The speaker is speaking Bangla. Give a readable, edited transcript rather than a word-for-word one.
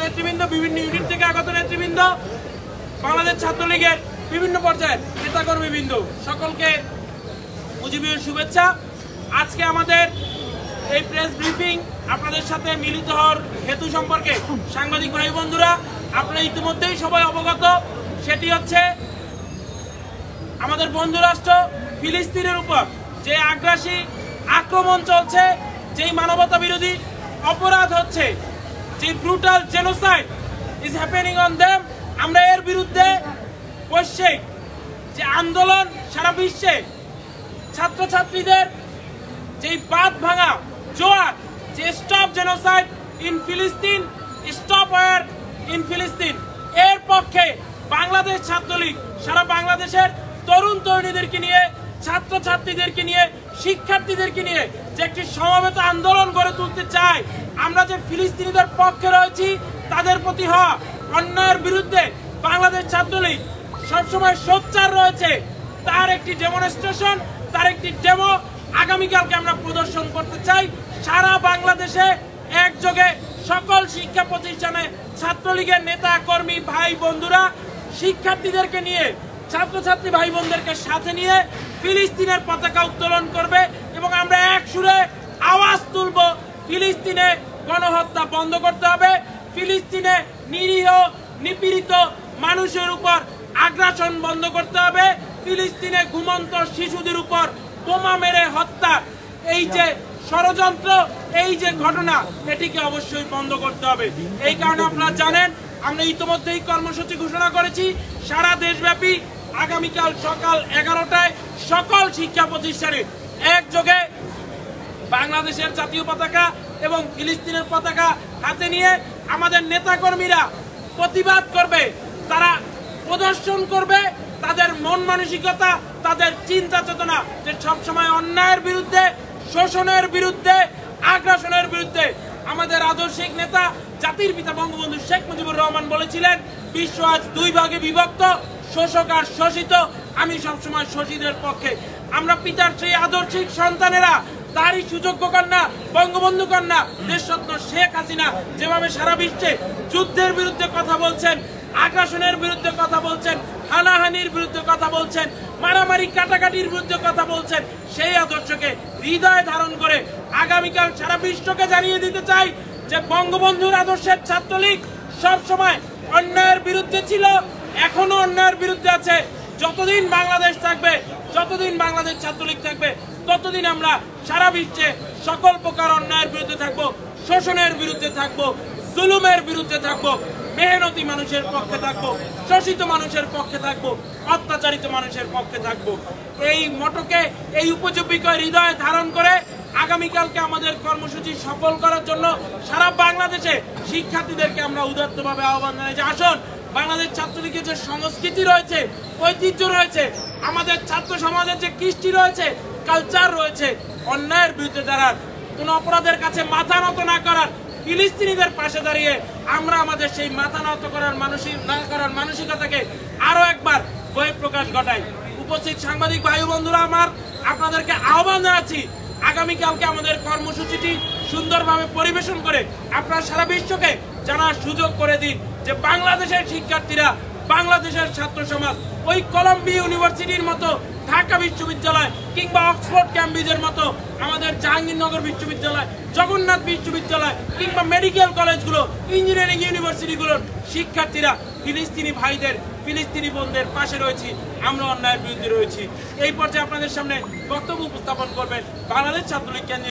নেতৃবৃন্দ, বিভিন্ন ইউনিট থেকে আগত নেতৃবৃন্দ, বাংলাদেশ ছাত্রলীগের বিভিন্ন পর্যায়ের নেতাকর্মীবৃন্দ, সকলকে মুজিবের শুভেচ্ছা। আজকে আমাদের এই প্রেস ব্রিফিং আপনাদের সাথে মিলিত হওয়ার হেতু সম্পর্কে সাংবাদিক ভাই বন্ধুরা, আপনারা ইতিমধ্যেই সবাই অবগত। সেটি হচ্ছে আমাদের বন্ধু রাষ্ট্র ফিলিস্তিনের উপর যে আগ্রাসী আক্রমণ চলছে, যেই মানবতা বিরোধী অপরাধ হচ্ছে, যে brutal genocide is happening on them, আমরা এর বিরুদ্ধে বৈশ্বিক যে আন্দোলন, সারা বিশ্বে ছাত্রছাত্রীদের যেই বাঁধ ভাঙা জোয়ার, যে স্টপ জেনোসাইড ইন ফিলিস্তিন, স্টপ ওয়ার ইন ফিলিস্তিন, এর পক্ষে বাংলাদেশ ছাত্রলীগ সারা বাংলাদেশের তরুণ তরুণীদেরকে নিয়ে, ছাত্রছাত্রীদেরকে নিয়ে, শিক্ষার্থীদেরকে নিয়ে যে একটি সমবেত আন্দোলন গড়ে তুলতে চাই। আমরা যে ফিলিস্তিনিদের পক্ষে রয়েছি, তাদের প্রতি হওয়া অন্যায়ের বিরুদ্ধে বাংলাদেশ ছাত্রলীগ সবসময় সোচ্চার রয়েছে। তার একটি ডেমনস্ট্রেশন, তার একটি ডেমো আগামীকালকে আমরা প্রদর্শন করতে চাই। সারা বাংলাদেশে একযোগে সকল শিক্ষা প্রতিষ্ঠানে ছাত্রলীগের নেতা কর্মী ভাই বন্ধুরা শিক্ষার্থীদেরকে নিয়ে, ছাত্রছাত্রী ভাই বোনদেরকে সাথে নিয়ে ফিলিস্তিনের পতাকা উত্তোলন করবে এবং আমরা এক সুরে আওয়াজ তুলব, ফিলিস্তিনে গণহত্যা বন্ধ করতে হবে, ফিলিস্তিনে নিরীহ নিপীড়িত মানুষের উপর আগ্রাসন বন্ধ করতে হবে, ফিলিস্তিনে ঘুমন্ত শিশুদের উপর বোমা মেরে হত্যা, এই যে ষড়যন্ত্র, এই যে ঘটনা, এটিকে অবশ্যই বন্ধ করতে হবে। এই কারণে আপনারা জানেন আমরা ইতিমধ্যেই কর্মসূচি ঘোষণা করেছি সারা দেশব্যাপী। আগামীকাল সকাল 11টায় সকল শিক্ষা প্রতিষ্ঠানে একযোগে বাংলাদেশের জাতীয় পতাকা এবং ফিলিস্তিনের পতাকা হাতে নিয়ে আমাদের নেতাকর্মীরা প্রতিবাদ করবে, তারা প্রদর্শন করবে তাদের মন মানসিকতা, তাদের চিন্তা চেতনা, যে সবসময় অন্যায়ের বিরুদ্ধে, শোষণের বিরুদ্ধে, আগ্রাসনের বিরুদ্ধে। আমাদের আদর্শিক নেতা জাতির পিতা বঙ্গবন্ধু শেখ মুজিবুর রহমান বলেছিলেন, বিশ্ব আজ দুই ভাগে বিভক্ত, শোষক আর শোষিত, আমি সবসময় শোষিতের পক্ষে। আমরা পিতার সেই আদর্শিক সন্তানেরা, তারই সুযোগ্য কন্যা বঙ্গবন্ধু কন্যা দেশরত্ন শেখ হাসিনা যেভাবে সারা বিশ্বে যুদ্ধের বিরুদ্ধে কথা বলছেন, আগ্রাসনের বিরুদ্ধে কথা বলছেন, হানাহানির বিরুদ্ধে কথা বলছেন, মারামারি কাটাকাটির বিরুদ্ধে কথা বলছেন, সেই আদর্শকে হৃদয়ে ধারণ করে আগামীকাল সারা বিশ্বকে জানিয়ে দিতে চাই যে বঙ্গবন্ধুর আদর্শের ছাত্রলীগ সবসময় অন্যায়ের বিরুদ্ধে ছিল, এখনো অন্যায়ের বিরুদ্ধে আছে। যতদিন বাংলাদেশ থাকবে, যতদিন বাংলাদেশ ছাত্রলীগ থাকবে, ততদিন আমরা সারা বিশ্বে সকল প্রকার অন্যায়ের বিরুদ্ধে থাকবো, শোষণের বিরুদ্ধে থাকবো, জুলুমের বিরুদ্ধে থাকবো, মেহনতি মানুষের পক্ষে থাকবো, শোষিত মানুষের পক্ষে থাকবো, অত্যাচারিত মানুষের পক্ষে থাকবো। এই মটোকে, এই উপজীবিকা হৃদয়ে ধারণ করে আগামীকালকে আমাদের কর্মসূচি সফল করার জন্য সারা বাংলাদেশে শিক্ষার্থীদেরকে আমরা উদাত্তভাবে আহ্বান জানাই যে আসুন, বাংলাদেশ ছাত্রলীগের যে সংস্কৃতি রয়েছে, ঐতিহ্য রয়েছে, আমাদের ছাত্র সমাজের যে কৃষ্টি রয়েছে, কালচার রয়েছে, অন্যায়ের বিরুদ্ধে দাঁড়ার, কোনো অপরাধের কাছে মাথা নত না করার, ফিলিস্তিনিদের পাশে দাঁড়িয়ে আমরা আমাদের সেই মাথা নত করার মানসিকতাকে আরো একবার বহিঃপ্রকাশ ঘটাই। উপস্থিত সাংবাদিক ভাই বন্ধুরা আমার, আপনাদেরকে আহ্বান জানাচ্ছি আগামীকালকে আমাদের কর্মসূচিটি সুন্দরভাবে পরিবেশন করে আপনারা সারা বিশ্বকে জানার সুযোগ করে দিন যে বাংলাদেশের শিক্ষার্থীরা, বাংলাদেশের ছাত্র সমাজ ওই কলম্বিয়া ইউনিভার্সিটির মতো, ঢাকা বিশ্ববিদ্যালয় কিংবা অক্সফোর্ড ক্যামব্রিজের মতো, আমাদের জাহাঙ্গীরনগর বিশ্ববিদ্যালয়, জগন্নাথ বিশ্ববিদ্যালয় কিংবা মেডিকেল কলেজগুলো, ইঞ্জিনিয়ারিং ইউনিভার্সিটিগুলোর শিক্ষার্থীরা ফিলিস্তিনি ভাইদের, ফিলিস্তিনি বোনদের পাশে রয়েছি, আমরা অন্যায়ের বিরুদ্ধে রয়েছি। এই পর্যায়ে আপনাদের সামনে বক্তব্য উপস্থাপন করবেন বাংলাদেশ ছাত্রলীগ কেন্দ্রীয়